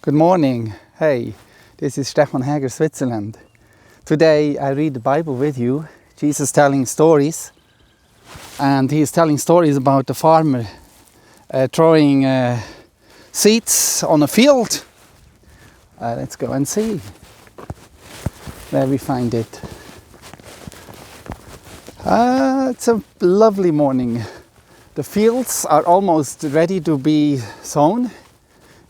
Good morning. Hey, this is Stefan Hager, Switzerland. Today I read the Bible with you. Jesus telling stories, and he is telling stories about the farmer throwing seeds on a field. Let's go and see where we find it. It's a lovely morning. The fields are almost ready to be sown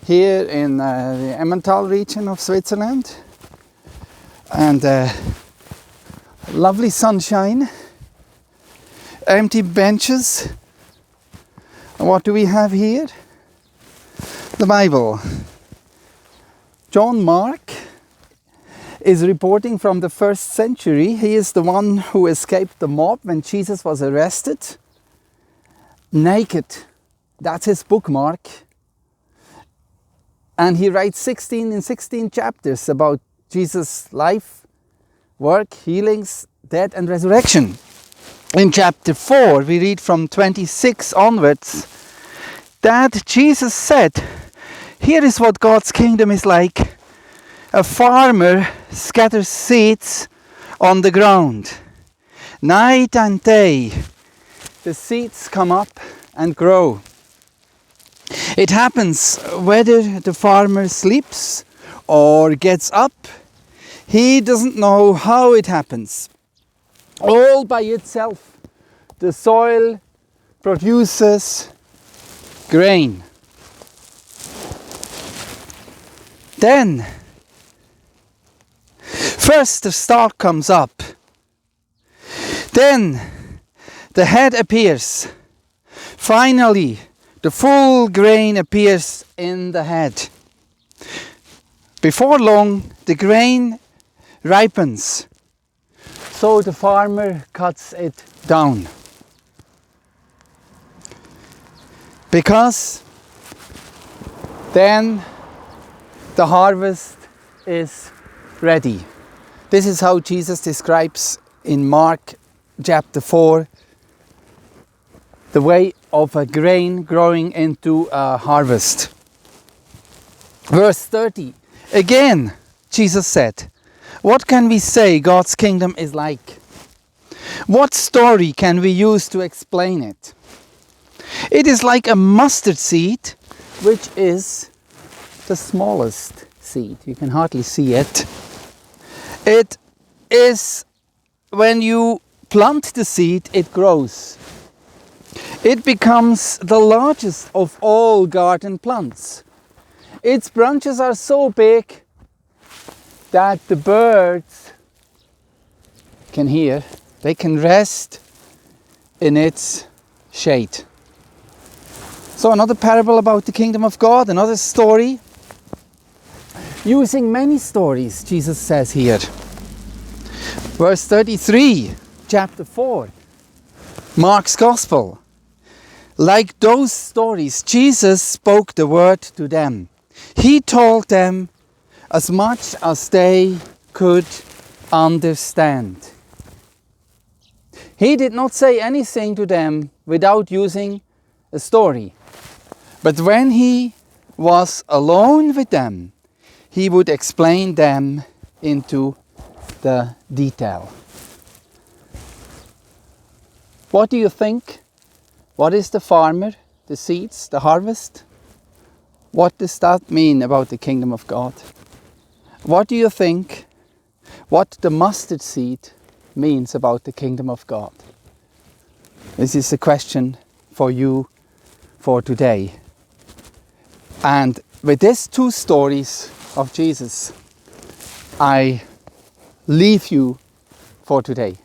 here in the Emmental region of Switzerland, and lovely sunshine, empty benches. And what do we have here? The Bible. John Mark is reporting from the 1st century. He is the one who escaped the mob when Jesus was arrested. Naked. That's his bookmark. And he writes 16 chapters about Jesus' life, work, healings, death and resurrection. In chapter 4, we read from 26 onwards that Jesus said, "Here is what God's kingdom is like. A farmer scatters seeds on the ground. Night and day, the seeds come up and grow. It happens whether the farmer sleeps or gets up. He doesn't know how it happens. All by itself, the soil produces grain. Then, first the stalk comes up. Then the head appears. Finally, the full grain appears in the head. Before long, the grain ripens. So the farmer cuts it down. Because then the harvest is ready." This is how Jesus describes in Mark chapter 4 the way of a grain growing into a harvest. Verse 30. Again, Jesus said, "What can we say God's kingdom is like? What story can we use to explain it? It is like a mustard seed, which is the smallest seed. You can hardly see it. It is, when you plant the seed, it grows. It becomes the largest of all garden plants. Its branches are so big that the birds can hear. They can rest in its shade." So another parable about the kingdom of God, another story. Using many stories, Jesus says here. Verse 33, chapter 4, Mark's Gospel. Like those stories, Jesus spoke the word to them. He told them as much as they could understand. He did not say anything to them without using a story. But when he was alone with them, he would explain them into the detail. What do you think? What is the farmer, the seeds, the harvest? What does that mean about the kingdom of God? What do you think what the mustard seed means about the kingdom of God? This is a question for you for today. And with these two stories of Jesus, I leave you for today.